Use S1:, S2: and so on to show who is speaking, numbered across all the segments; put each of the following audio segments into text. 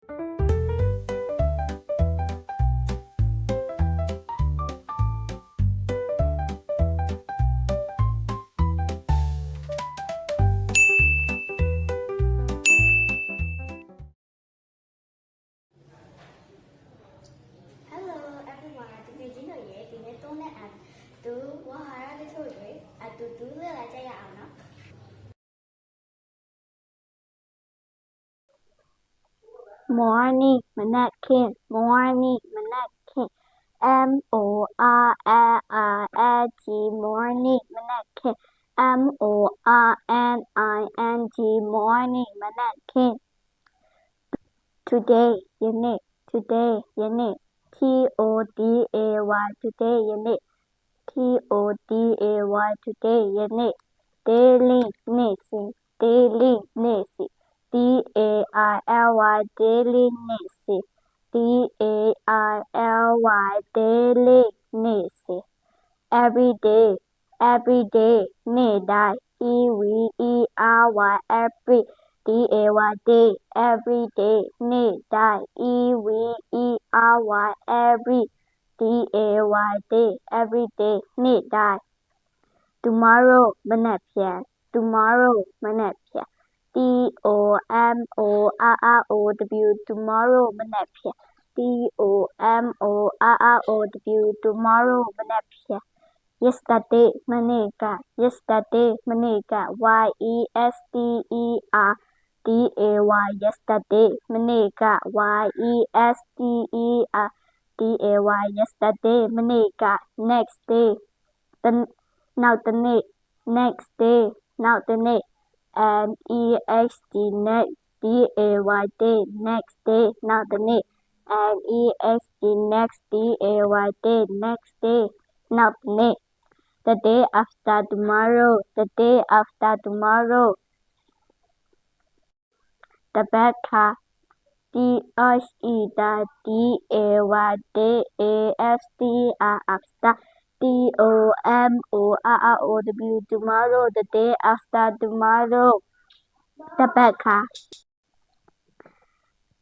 S1: Hello everyone, today you know ye, today don't let us do what hara the children, at do the like jaya ana.
S2: Morning, Manatkin, morning, Manatkin. MORNING, morning, Manatkin. MORNING, morning, Manatkin. Today, you need, today, you need. TODAY, today, you need. TODAY, today, you need. Daily, missing, daily, missing. DAILY, daily missing. DAILY, daily missing. Every day, need die. EVERY, every. DAY, day, every day, need die. EVERY, every. DAY, day, every day, need die. Tomorrow, မနက်ဖြန် tomorrow, မနက်ဖြန် TOMORROW, tomorrow, မနက်ဖြန် TOMORROW, tomorrow, မနက်ဖြန် yesterday, မနေ့က yesterday, မနေ့က YESTERDAY, yesterday, မနေ့က YESTERDAY, yesterday, မနေ့က next day, နောက်တစ်နေ့ next day, နောက်တစ်နေ့ NEXT, next, DAY, day, next day, နောက်တစ်နေ့ NEXT, next, DAY, day, next day, နောက်တစ်နေ့ the day after tomorrow, the day after tomorrow, တပတ်ခါ THE, DAY, day, AFTER, after, TOMORROW, tomorrow, the day after tomorrow, တပတ်ခါ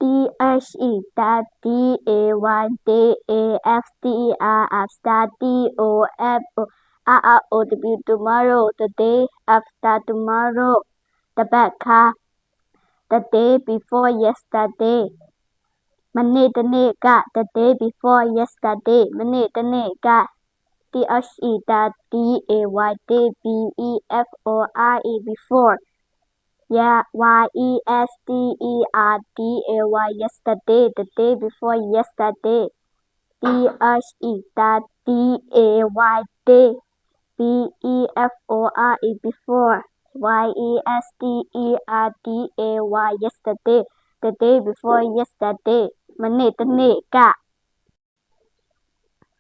S2: THE, DAY, day, AFTER, after, TOMORROW, tomorrow, the day after tomorrow, တပတ်ခါ the day before yesterday, မနေ့တစ်နေ့က the day before yesterday, မနေ့တစ်နေ့က THE, DAY, day, BEFORE, before, YESTERDAY, yesterday, the day before yesterday, THE, DAY, day, BEFORE, before, YESTERDAY, yesterday, the day before yesterday, မနေ့တစ်နေ့က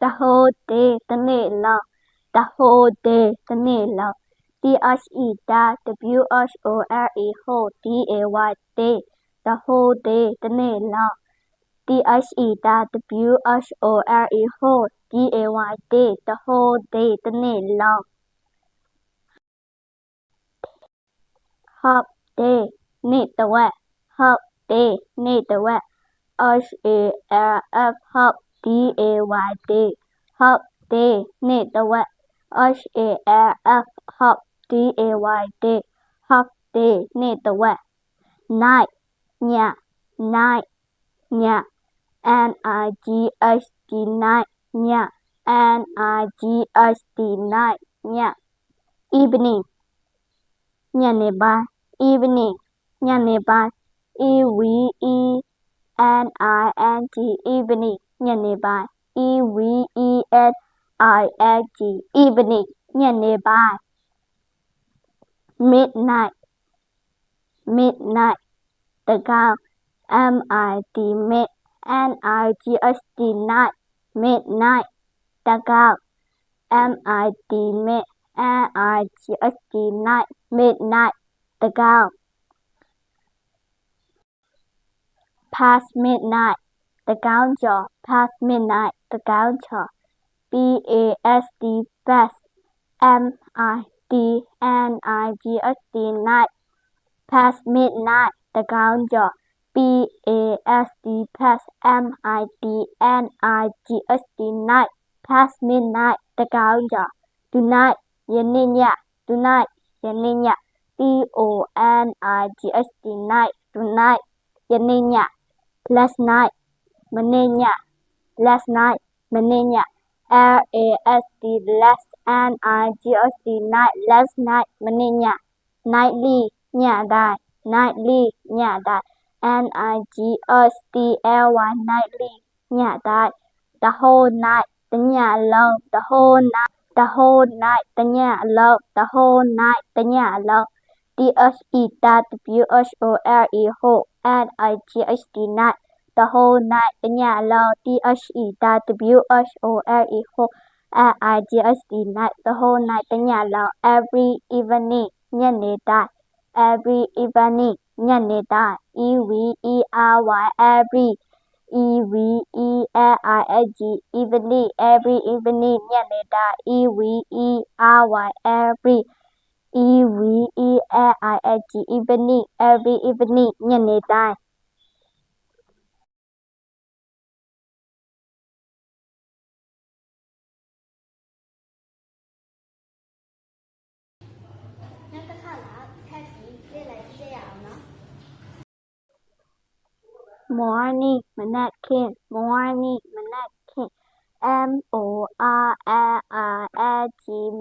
S2: the whole day, တစ်နေ့လုံး the whole day, တစ်နေ့လုံး THE, WHOLE, whole, DAY, day, the whole day, တစ်နေ့လုံး THE, WHOLE, whole, DAY, day, the whole day, တစ်နေ့လုံး half day, နေ့တစ်ဝက် half day, နေ့တစ်ဝက် HALF, half, DAY, day, half day, နေ့တစ်ဝက် HALF, half, DAY, day, half day, နေ့တစ်ဝက် night, ည night, ည NIGHT, night, ည NIGHT, night, ည evening, ညနေပိုင်း evening, ညနေပိုင်း EVENING, evening, ညနေပိုင်း EVENING, evening, ညနေပိုင်း midnight, midnight, တစ်ကောင် MID, mid, NIGHT, night, midnight, တစ်ကောင် MID, mid, NIGHT, night, midnight, တစ်ကောင် past midnight, တစ်ကောင်ကျော် past midnight, တစ်ကောင်ကျော် PAST, past, MID, NIGHT, night, past midnight, တစ်ကောင်ကျော် past past midnight night past midnight တကောင်ကြာ tonight ယနေ့ည tonight ယနေ့ည tonight night tonight ယနေ့ည last night မနေ့ည last night မနေ့ည last last night last night မနေ့ည nightly ညတိုင်း nightly ညတိုင်း nightly nightly ညတိုင်း the whole night တညလုံး the whole night တညလုံး the whole night တညလုံး the whole night the whole night တညလုံး the whole night the whole night တညလုံး every evening ညနေတိုင်း every evening ညနေတိုင်း every evening every evening ညနေတိုင်း every evening every evening ညနေတိုင်း
S1: နောက်တစ်ခါလာထပ်ပြီးလေ့လာကြည့်ကြရအောင်နော်
S2: morning မနက်ခင်း morning မနက်ခင်း morning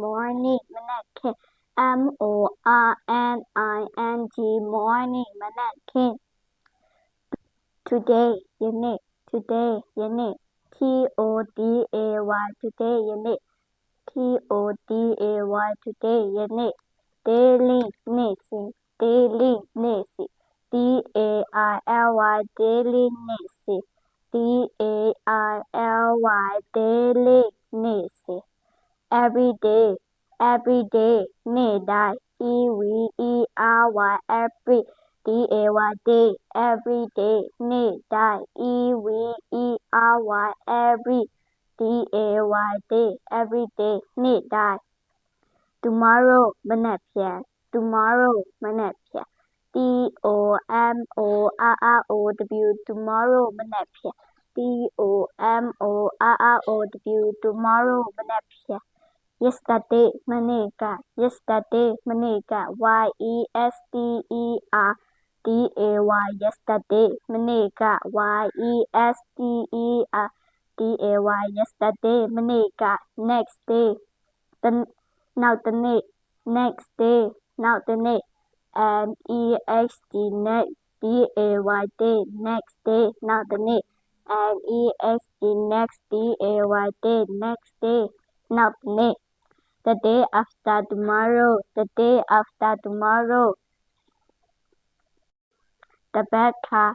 S2: morning မနက်ခင်း morning morning မနက်ခင်း today ယနေ့ today ယနေ့ today ယနေ့ today ယနေ့ daily နေ့စဉ် daily နေ့စဉ် daily နေ့စဉ် daily နေ့စဉ် everyday everyday နေ့တိုင်း every day everyday နေ့တိုင်း everyday နေ့တိုင်း tomorrow မနက်ဖြန် tomorrow မနက်ဖြန် tomorrow မနက်ဖြန် tomorrow မနက်ဖြန် yesterday မနေ့က yesterday မနေ့က yesterday မနေ့က yesterday မနေ့က next day နောက်တစ်နေ့ next day နောက်တစ်နေ့ next day next day နောက်တစ်နေ့ next day next day နောက်တစ်နေ့ the day after tomorrow the day after tomorrow တစ်ပတ်ခါ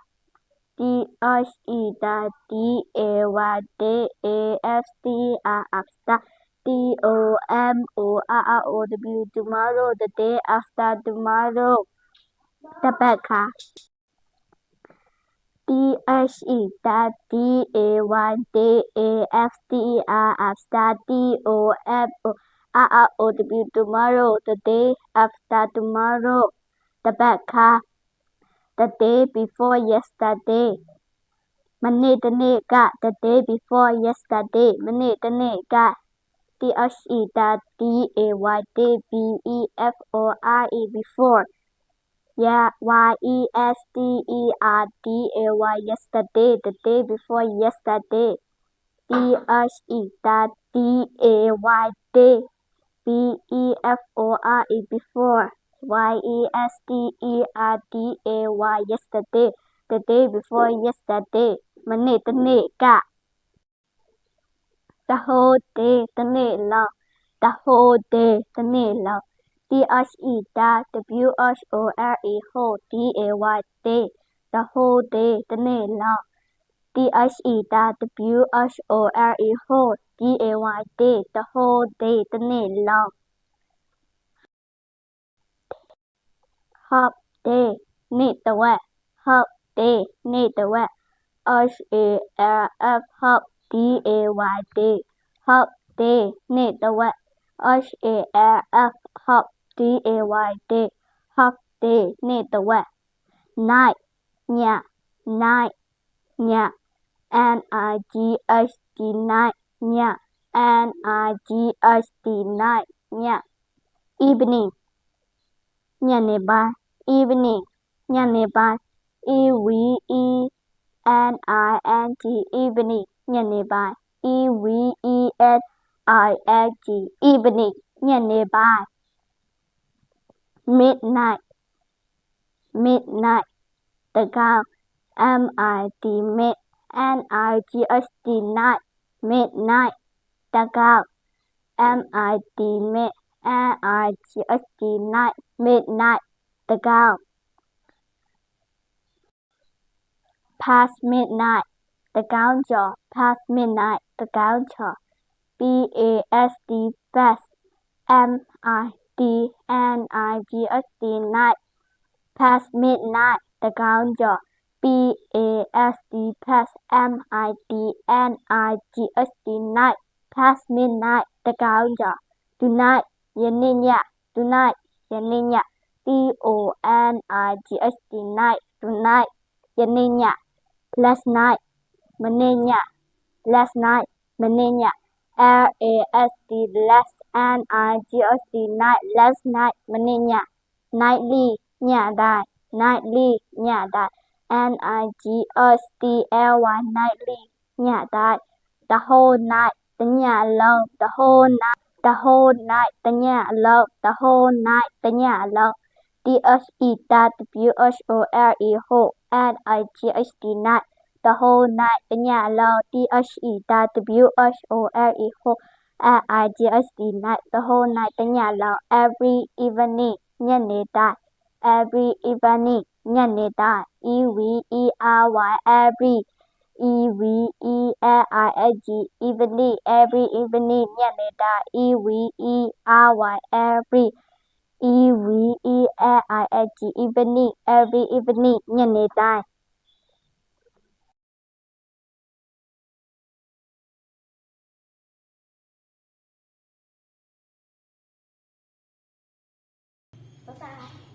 S2: after tomorrow the day after tomorrow တစ်ပတ်ခါ tomorrow the day after tomorrow တစ်ပတ်ခါ the day before yesterday မနေ့တစ်နေ့က the day before yesterday မနေ့တစ်နေ့က before yesterday the day before yesterday before yesterday the day before yesterday မနေ့တစ်နေ့က the whole day တစ်နေ့လုံး the whole day တစ်နေ့လုံး whole day the whole day တစ်နေ့လုံး whole day the whole day တစ်နေ့လုံး half day နေ့တစ်ဝက် half day နေ့တစ်ဝက် half half day half day နေ့တစ်ဝက် half half day half day နေ့တစ်ဝက် night ည night ည night night ည night ည evening ညနေပိုင်း evening ညနေပိုင်း evening evening ညနေပိုင်း evening ညနေပိုင်း midnightတကောင် mid night midnight တကောင် mid night midnight တကောင် past midnight တကောင်ကျော် past midnight တကောင်ကျော် past past night past midnight တကောင်ကျော် past past night past midnight တကောင်ကျော် tonight ယနေ့ည tonight ယနေ့ည tonight night tonight ယနေ့ည last night မနေ့ည last night မနေ့ည last night last night မနေ့ည nightly ညတိုင်း nightly ညတိုင်း nightly ညတိုင်း the whole night တညလုံး the whole night တညလုံး the whole night တညလုံး whole night the whole night တညလုံး whole night the whole night တညလုံး every evening ညနေတိုင်း every evening ညနေတိုင်း every evening every evening ညနေတိုင်း every evening every evening ညနေတိုင်း
S1: 拜拜。